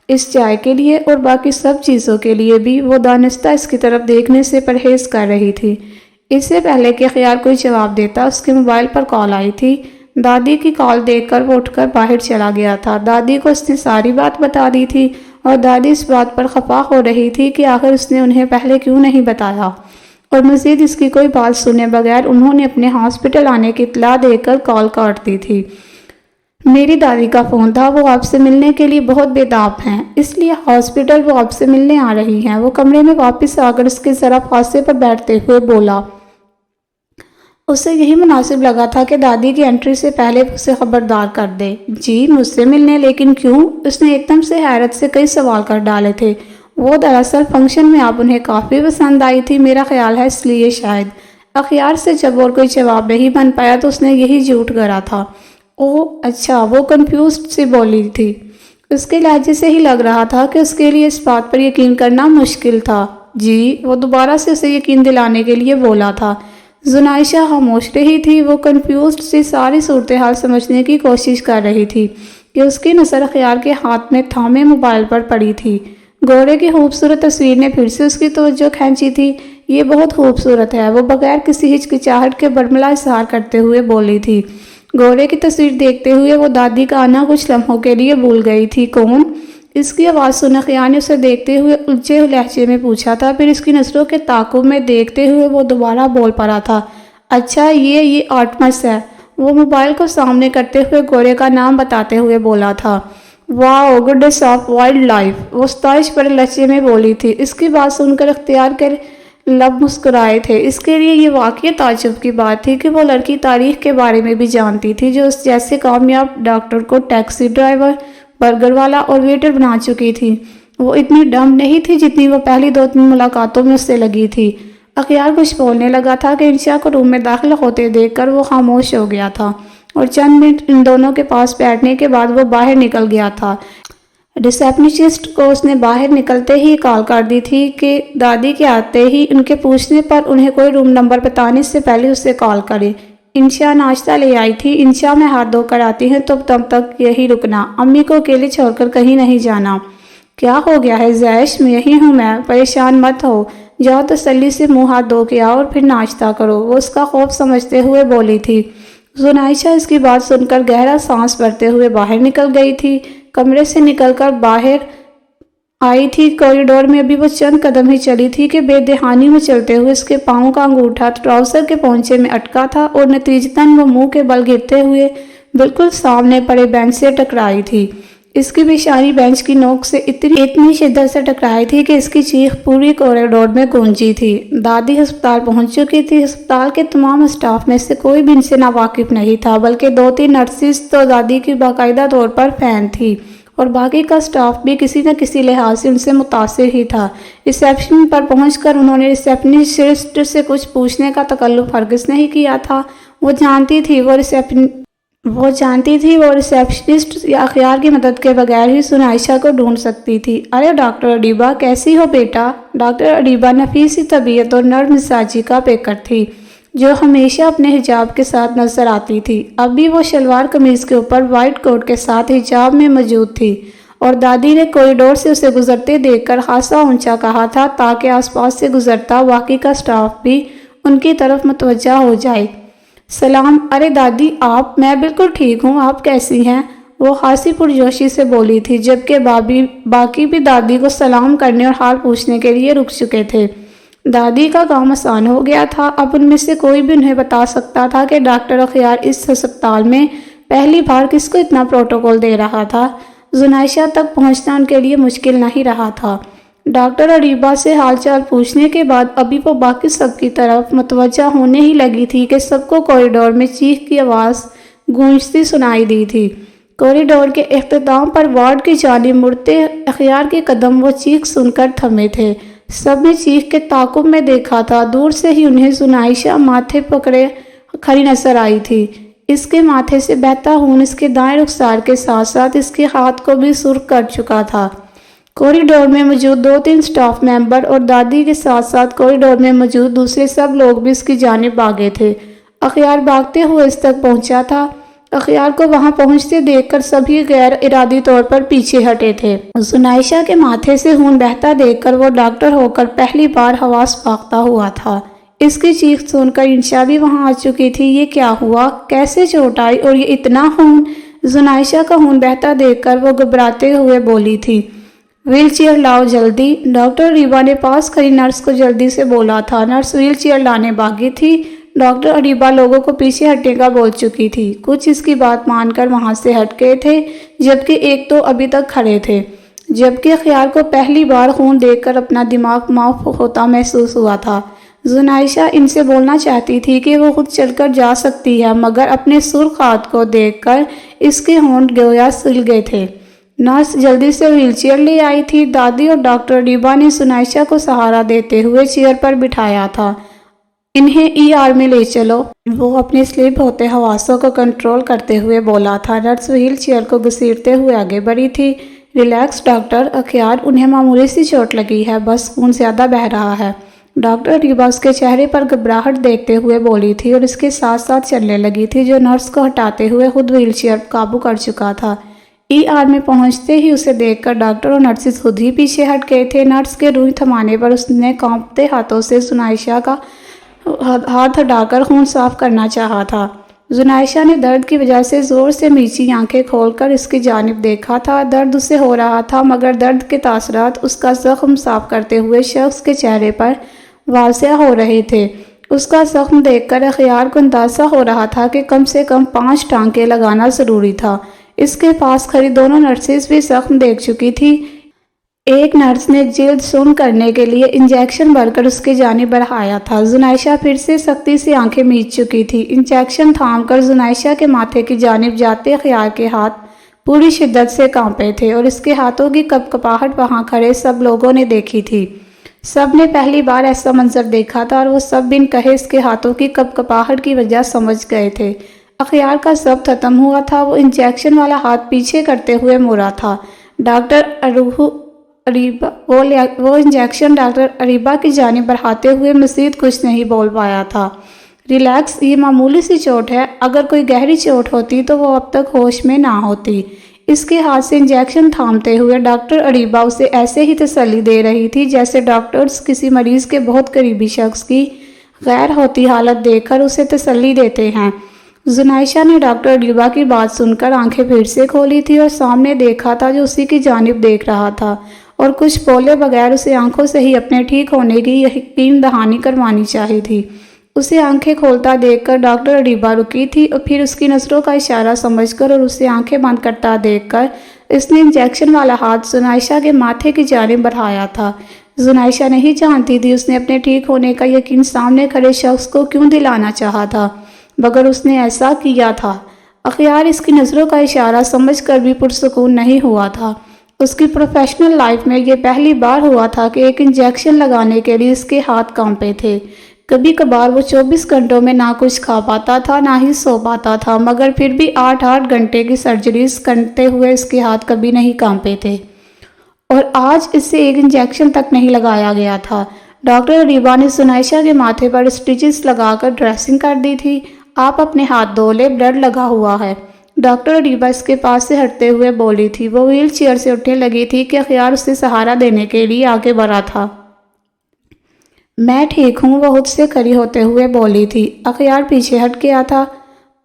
اس چائے کے لیے اور باقی سب چیزوں کے لیے بھی۔ وہ دانستہ اس کی طرف دیکھنے سے پرہیز کر رہی تھی۔ اس سے پہلے کہ اخیار کوئی جواب دیتا اس کے موبائل پر کال آئی تھی۔ دادی کی کال دیکھ کر وہ اٹھ کر باہر چلا گیا تھا۔ دادی کو اس نے ساری بات بتا دی تھی اور دادی اس بات پر خفا ہو رہی تھی کہ آخر اس نے انہیں پہلے کیوں نہیں بتایا، اور مزید اس کی کوئی بات سنے بغیر انہوں نے اپنے ہاسپٹل آنے کی اطلاع دے کر کال کاٹ دی تھی۔ میری دادی کا فون تھا، وہ آپ سے ملنے کے لیے بہت بےتاب ہیں، اس لیے ہاسپٹل وہ آپ سے ملنے آ رہی ہیں۔ وہ کمرے میں واپس آ کر اس کے ذرا فاصلے پر بیٹھتے ہوئے بولا۔ اسے یہی مناسب لگا تھا کہ دادی کی انٹری سے پہلے اسے خبردار کر دے۔ جی مجھ سے ملنے، لیکن کیوں؟ اس نے ایک دم سے حیرت سے کئی سوال کر ڈالے تھے۔ وہ دراصل فنکشن میں آپ انہیں کافی پسند آئی تھی، میرا خیال ہے اس لیے شاید۔ اخیار سے جب اور کوئی جواب نہیں بن پایا تو اس نے یہی جھوٹ گھڑا تھا۔ اوہ اچھا، وہ کنفیوزڈ سی بولی تھی۔ اس کے لہجے سے ہی لگ رہا تھا کہ اس کے لیے اس بات پر یقین کرنا مشکل تھا۔ جی، وہ دوبارہ سے اسے یقین دلانے کے لیے بولا تھا۔ زنائشہ خاموش رہی تھی۔ وہ کنفیوزڈ سی ساری صورتحال سمجھنے کی کوشش کر رہی تھی کہ اس کی نظر اخیار کے ہاتھ میں تھامے موبائل پر پڑی تھی۔ گھوڑے کی خوبصورت تصویر نے پھر سے اس کی توجہ کھینچی تھی۔ یہ بہت خوبصورت ہے، وہ بغیر کسی ہچکچاہٹ کے برملا اظہار کرتے ہوئے بولی تھی۔ گھوڑے کی تصویر دیکھتے ہوئے وہ دادی کا آنا کچھ لمحوں کے لیے بھول گئی تھی۔ کون؟ اس کی آواز سن اخیار نے اسے دیکھتے ہوئے الجھے لہجے میں پوچھا تھا۔ پھر اس کی نظروں کے تعاقب میں دیکھتے ہوئے وہ دوبارہ بول پڑا تھا۔ اچھا، یہ آرٹمس ہے۔ وہ موبائل کو سامنے کرتے ہوئے گھوڑے کا نام بتاتے ہوئے بولا تھا۔ واو، گڈنس آف وائلڈ لائف، وہ ستائش پر لہجے میں بولی تھی۔ اس کی بات سن کر اختیار کے لب مسکرائے تھے۔ اس کے لیے یہ واقعی تعجب کی بات تھی کہ وہ لڑکی تاریخ کے بارے میں بھی جانتی تھی جو اس جیسے کامیاب ڈاکٹر کو ٹیکسی ڈرائیور، برگر والا اور ویٹر بنا چکی تھی۔ وہ اتنی ڈم نہیں تھی جتنی وہ پہلی 2-3 ملاقاتوں میں اس سے لگی تھی۔ اخیار کچھ بولنے لگا تھا کہ انشا کو روم میں داخل ہوتے دیکھ کر وہ خاموش ہو گیا تھا اور چند منٹ ان دونوں کے پاس بیٹھنے کے بعد وہ باہر نکل گیا تھا۔ ریسیپشنسٹ کو اس نے باہر نکلتے ہی کال کر دی تھی کہ دادی کے آتے ہی ان کے پوچھنے پر انہیں کوئی روم نمبر بتانے سے پہلے اسے کال کرے۔ انشا ناشتہ لے آئی تھی۔ انشا میں ہاتھ دھو کر آتی ہیں تو تب تک یہی رکنا، امی کو اکیلے چھوڑ کر کہیں نہیں جانا۔ کیا ہو گیا ہے زیش؟ میں یہی ہوں، میں پریشان مت ہو، جاؤ تسلی سے منہ ہاتھ دھو کے آؤ اور پھر ناشتہ کرو، وہ اس کا خوف سمجھتے ہوئے بولی تھی۔ زنائشہ اس کی بات سن کر گہرا سانس بھرتے ہوئے باہر نکل گئی تھی۔ کمرے سے نکل کر باہر آئی تھی۔ کوریڈور میں ابھی وہ چند قدم ہی چلی تھی کہ بے دہانی میں چلتے ہوئے اس کے پاؤں کا انگوٹھا ٹراؤزر کے پونچے میں اٹکا تھا اور نتیجتاً وہ منہ کے بل گرتے ہوئے بالکل سامنے پڑے بینچ سے ٹکرائی تھی۔ اس کی پیشانی بینچ کی نوک سے اتنی شدت سے ٹکرائی تھی کہ اس کی چیخ پوری کوریڈور میں گونجی تھی۔ دادی ہسپتال پہنچ چکی تھی۔ ہسپتال کے تمام اسٹاف میں سے کوئی بھی ان سے ناواقف نہیں تھا، بلکہ 2-3 نرسز تو دادی کی باقاعدہ طور پر فین تھی، اور باقی کا اسٹاف بھی کسی نہ کسی لحاظ سے ان سے متاثر ہی تھا۔ ریسیپشن پر پہنچ کر انہوں نے ریسیپشنسٹ سے کچھ پوچھنے کا تکلف ہرگز نہیں کیا تھا۔ وہ جانتی تھی وہ ریسیپشنسٹ یا اخیار کی مدد کے بغیر ہی سنائشہ کو ڈھونڈ سکتی تھی۔ ارے ڈاکٹر اڈیبا، کیسی ہو بیٹا؟ ڈاکٹر اڈیبا نفیسی طبیعت اور نرم مزاجی کا پیکر تھی، جو ہمیشہ اپنے حجاب کے ساتھ نظر آتی تھی۔ اب بھی وہ شلوار قمیض کے اوپر وائٹ کوٹ کے ساتھ حجاب میں موجود تھی، اور دادی نے کوریڈور سے اسے گزرتے دیکھ کر خاصا اونچا کہا تھا تاکہ آس پاس سے گزرتا باقی کا اسٹاف بھی ان کی طرف متوجہ ہو جائے۔ سلام۔ ارے دادی آپ، میں بالکل ٹھیک ہوں، آپ کیسی ہیں؟ وہ خاصی پرجوشی سے بولی تھی، جبکہ باقی بھی دادی کو سلام کرنے اور حال پوچھنے کے لیے رک چکے تھے۔ دادی کا کام آسان ہو گیا تھا۔ اب ان میں سے کوئی بھی انہیں بتا سکتا تھا کہ ڈاکٹر اخیار اس ہسپتال میں پہلی بار کس کو اتنا پروٹوکول دے رہا تھا۔ زنائشہ تک پہنچنا ان کے لیے مشکل نہیں رہا تھا۔ ڈاکٹر اڈیبا سے حال چال پوچھنے کے بعد ابھی وہ باقی سب کی طرف متوجہ ہونے ہی لگی تھی کہ سب کو کوریڈور میں چیخ کی آواز گونجتی سنائی دی تھی۔ کوریڈور کے اختتام پر وارڈ کی جانب مڑتے اخیار کے قدم وہ چیخ سن کر تھمے تھے۔ سب نے چیخ کے تعاقب میں دیکھا تھا۔ دور سے ہی انہیں زنائشہ ماتھے پکڑے کھڑی نظر آئی تھی۔ اس کے ماتھے سے بہتا خون اس کے دائیں رخسار کے ساتھ ساتھ اس کے ہاتھ کو بھی سرخ کر چکا تھا۔ کوریڈور میں موجود 2-3 سٹاف ممبر اور دادی کے ساتھ ساتھ کوریڈور میں موجود دوسرے سب لوگ بھی اس کی جانب بھاگے تھے۔ اخیار بھاگتے ہوئے اس تک پہنچا تھا۔ اخیار کو وہاں پہنچتے دیکھ کر سبھی غیر ارادی طور پر پیچھے ہٹے تھے۔ زنائشہ کے ماتھے سے خون بہتا دیکھ کر وہ ڈاکٹر ہو کر پہلی بار حواس باختہ ہوا تھا۔ اس کی چیخ سن کر انشا بھی وہاں آ چکی تھی۔ یہ کیا ہوا؟ کیسے چوٹ آئی؟ اور یہ اتنا خون؟ زنائشہ کا خون بہتا دیکھ کر وہ گھبراتے ہوئے بولی تھی، ویل چیئر لاؤ جلدی۔ ڈاکٹر ریبا نے پاس کھڑی نرس کو جلدی سے بولا تھا۔ نرس ویل چیئر لانے بھاگی تھی۔ ڈاکٹر اڈیبا لوگوں کو پیچھے ہٹنے کا بول چکی تھی۔ کچھ اس کی بات مان کر وہاں سے ہٹ گئے تھے، جبکہ ایک تو ابھی تک کھڑے تھے۔ جبکہ اخیار کو پہلی بار خون دیکھ کر اپنا دماغ معاف ہوتا محسوس ہوا تھا۔ زنائشہ ان سے بولنا چاہتی تھی کہ وہ خود چل کر جا سکتی ہے، مگر اپنے سرخ ہاتھ کو دیکھ کر اس کے ہونٹ گویا سل گئے تھے۔ نرس جلدی سے ویل چیئر لے آئی تھی۔ دادی اور ڈاکٹر ڈیبا نے زنائشہ کو سہارا دیتے ہوئے چیئر پر بٹھایا تھا۔ انہیں ER میں لے چلو، وہ اپنے سلپ ہوتے حواسوں کو کنٹرول کرتے ہوئے بولا تھا۔ نرس ویل چیئر کو گھسیٹتے ہوئے آگے بڑھی تھی۔ ریلیکس ڈاکٹر اخیار، انہیں معمولی سی چوٹ لگی ہے، بس خون زیادہ بہہ رہا ہے۔ ڈاکٹر ڈیبا اس کے چہرے پر گھبراہٹ دیکھتے ہوئے بولی تھی اور اس کے ساتھ ساتھ چلنے لگی تھی، جو نرس کو ہٹاتے ہوئے خود ویل چیئر قابو کر چکا تھا۔ ER میں پہنچتے ہی اسے دیکھ کر ڈاکٹر اور نرسز خود ہی پیچھے ہٹ گئے تھے۔ نرس کے روئی تھمانے پر اس نے کانپتے ہاتھوں سے زنائشہ کا ہاتھ ہٹا کر خون صاف کرنا چاہا تھا۔ زنائشہ نے درد کی وجہ سے زور سے میچی آنکھیں کھول کر اس کی جانب دیکھا تھا۔ درد اسے ہو رہا تھا، مگر درد کے تاثرات اس کا زخم صاف کرتے ہوئے شخص کے چہرے پر واضح ہو رہے تھے۔ اس کا زخم دیکھ کر اخیار کو اندازہ ہو رہا تھا کہ کم سے کم 5 ٹانکے لگانا ضروری تھا۔ اس کے پاس کھڑی دونوں نرسز بھی زخم دیکھ چکی تھی۔ ایک نرس نے جلد سن کرنے کے لیے انجیکشن بھر کر اس کی جانب بڑھایا تھا۔ زنائشہ پھر سے سختی سے آنکھیں میچ چکی تھی۔ انجیکشن تھام کر زنائشہ کے ماتھے کی جانب جاتے اخیار کے ہاتھ پوری شدت سے کانپے تھے، اور اس کے ہاتھوں کی کپکپاہٹ وہاں کھڑے سب لوگوں نے دیکھی تھی۔ سب نے پہلی بار ایسا منظر دیکھا تھا، اور وہ سب بن کہے اس کے ہاتھوں کی کپکپاہٹ کی وجہ سمجھ گئے تھے۔ اخیار کا ضبط ختم ہوا تھا۔ وہ انجیکشن والا ہاتھ پیچھے کرتے ہوئے مڑا تھا۔ وہ انجیکشن ڈاکٹر اریبا کی جانب بڑھاتے ہوئے مزید کچھ نہیں بول پایا تھا۔ ریلیکس، یہ معمولی سی چوٹ ہے، اگر کوئی گہری چوٹ ہوتی تو وہ اب تک ہوش میں نہ ہوتی۔ اس کے ہاتھ سے انجیکشن تھامتے ہوئے ڈاکٹر اریبا اسے ایسے ہی تسلی دے رہی تھی جیسے ڈاکٹرز کسی مریض کے بہت قریبی شخص کی غیر ہوتی حالت دیکھ کر اسے تسلی دیتے ہیں۔ زنائشہ نے ڈاکٹر اریبا کی بات سن کر آنکھیں پھر سے کھولی تھی اور سامنے دیکھا تھا جو اسی کی جانب دیکھ رہا تھا، اور کچھ بولے بغیر اسے آنکھوں سے ہی اپنے ٹھیک ہونے کی یقین دہانی کروانی چاہی تھی۔ اسے آنکھیں کھولتا دیکھ کر ڈاکٹر اریبا رکی تھی، اور پھر اس کی نظروں کا اشارہ سمجھ کر اور اسے آنکھیں بند کرتا دیکھ کر اس نے انجیکشن والا ہاتھ زنائشہ کے ماتھے کی جانب بڑھایا تھا۔ زنائشہ نہیں جانتی تھی اس نے اپنے ٹھیک ہونے کا یقین سامنے کھڑے شخص کو کیوں دلانا چاہا تھا، مگر اس نے ایسا کیا تھا۔ اخیار اس کی نظروں کا اشارہ سمجھ کر بھی پرسکون نہیں ہوا تھا۔ اس کی پروفیشنل لائف میں یہ پہلی بار ہوا تھا کہ ایک انجیکشن لگانے کے لیے اس کے ہاتھ کانپے تھے۔ کبھی کبھار وہ 24 گھنٹوں میں نہ کچھ کھا پاتا تھا نہ ہی سو پاتا تھا، مگر پھر بھی 8 گھنٹے کی سرجریز کرتے ہوئے اس کے ہاتھ کبھی نہیں کانپے تھے، اور آج اس سے ایک انجیکشن تک نہیں لگایا گیا تھا۔ ڈاکٹر اریبہ نے زنائشہ کے ماتھے پر سٹیچز لگا کر ڈریسنگ کر دی تھی۔ آپ اپنے ہاتھ دھو لیں، بلڈ لگا ہوا ہے، ڈاکٹر اریبہ اس کے پاس سے ہٹتے ہوئے بولی تھی۔ وہ ویل چیئر سے اٹھنے لگی تھی کہ اخیار اسے سہارا دینے کے لیے آگے بڑھا تھا۔ میں ٹھیک ہوں، وہ خود سے کھڑی ہوتے ہوئے بولی تھی۔ اخیار پیچھے ہٹ گیا تھا۔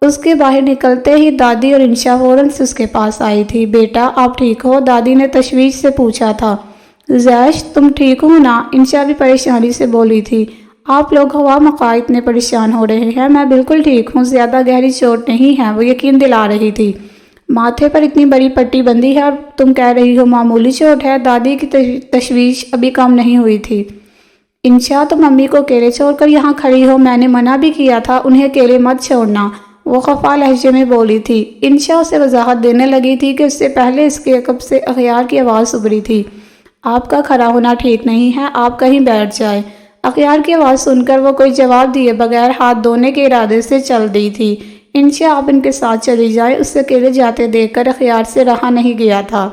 اس کے باہر نکلتے ہی دادی اور انشا فوراً سے اس کے پاس آئی تھی۔ بیٹا آپ ٹھیک ہو؟ دادی نے تشویش سے پوچھا تھا۔ زیش تم ٹھیک ہو نا؟ انشا بھی پریشانی سے بولی تھی۔ آپ لوگ ہوا مقاع اتنے پریشان ہو رہے ہیں، میں بالکل ٹھیک ہوں، زیادہ گہری چوٹ نہیں ہے، وہ یقین دلا رہی تھی۔ ماتھے پر اتنی بڑی پٹی بندھی ہے اور تم کہہ رہی ہو معمولی چوٹ ہے؟ دادی کی تشویش ابھی کم نہیں ہوئی تھی۔ انشا تم امی کو اکیلے چھوڑ کر یہاں کھڑی ہو، میں نے منع بھی کیا تھا انہیں اکیلے مت چھوڑنا، وہ خفا لہجے میں بولی تھی۔ انشا اسے وضاحت دینے لگی تھی کہ اس سے پہلے اس کے عقب سے اخیار کی آواز ابھری تھی۔ آپ کا کھڑا ہونا ٹھیک نہیں ہے، آپ کہیں بیٹھ جائیں۔ اخیار کی آواز سن کر وہ کوئی جواب دیے بغیر ہاتھ دھونے کے ارادے سے چل دی تھی۔ انشا آپ ان کے ساتھ چلی جائیں، اس سے اکیلے جاتے دیکھ کر اخیار سے رہا نہیں گیا تھا۔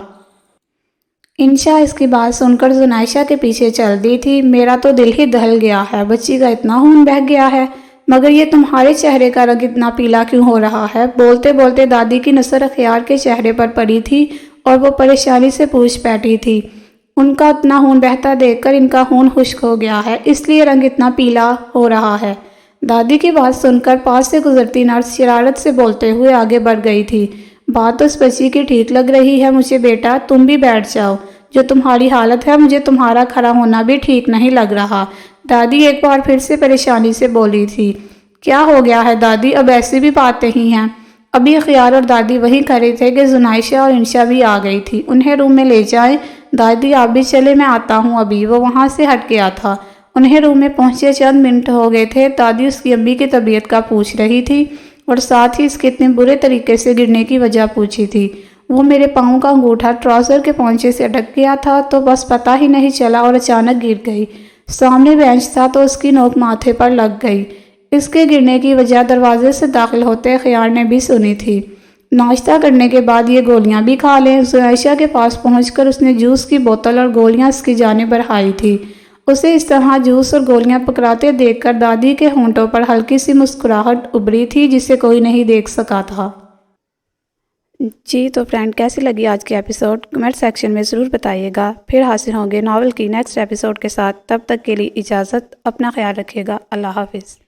انشا اس کی بات سن کر زنائشہ کے پیچھے چل دی تھی۔ میرا تو دل ہی دہل گیا ہے، بچی کا اتنا خون بہہ گیا ہے، مگر یہ تمہارے چہرے کا رنگ اتنا پیلا کیوں ہو رہا ہے؟ بولتے بولتے دادی کی نظر اخیار کے چہرے پر پڑی تھی اور وہ پریشانی سے پوچھ بیٹھی تھی۔ ان کا اتنا خون بہتا دیکھ کر ان کا خون خشک ہو گیا ہے، اس لیے رنگ اتنا پیلا ہو رہا ہے۔ دادی کی بات سن کر پاس سے گزرتی نرس شرارت سے بولتے ہوئے آگے بڑھ گئی تھی۔ بات تو اس بچی کی ٹھیک لگ رہی ہے مجھے بیٹا، تم بھی بیٹھ جاؤ، جو تمہاری حالت ہے مجھے تمہارا کھڑا ہونا بھی ٹھیک نہیں لگ رہا۔ دادی ایک بار پھر سے پریشانی سے بولی تھی۔ کیا ہو گیا ہے دادی؟ اب ایسی بھی باتیں ہی ہیں۔ ابھی اخیار اور دادی وہیں کھڑے تھے کہ زنائشہ اور انشا بھی آ گئی تھی۔ انہیں روم میں لے جائیں۔ دادی آپ بھی چلے، میں آتا ہوں ابھی، وہ وہاں سے ہٹ گیا تھا۔ انہیں روم میں پہنچے چند منٹ ہو گئے تھے۔ دادی اس کی امی کی طبیعت کا پوچھ رہی تھی اور ساتھ ہی اس کے اتنے برے طریقے سے گرنے کی وجہ پوچھی تھی۔ وہ میرے پاؤں کا انگوٹھا ٹراؤزر کے پونچے سے اٹک گیا تھا تو بس پتہ ہی نہیں چلا اور اچانک گر گئی۔ سامنے بینچ تھا تو اس کی نوک ماتھے پر لگ گئی۔ اس کے گرنے کی وجہ دروازے سے داخل ہوتے اخیار نے بھی سنی تھی۔ ناشتہ کرنے کے بعد یہ گولیاں بھی کھا لیں۔ زنائشہ کے پاس پہنچ کر اس نے جوس کی بوتل اور گولیاں اس کی جانب بڑھائی تھی۔ اسے اس طرح جوس اور گولیاں پکڑاتے دیکھ کر دادی کے ہونٹوں پر ہلکی سی مسکراہٹ ابھری تھی جسے کوئی نہیں دیکھ سکا تھا۔ جی تو فرینڈ، کیسی لگی آج کی ایپیسوڈ؟ کمنٹ سیکشن میں ضرور بتائیے گا۔ پھر حاصل ہوں گے ناول کی نیکسٹ ایپیسوڈ کے ساتھ۔ تب تک کے لیے اجازت، اپنا خیال رکھیے گا۔ اللہ حافظ۔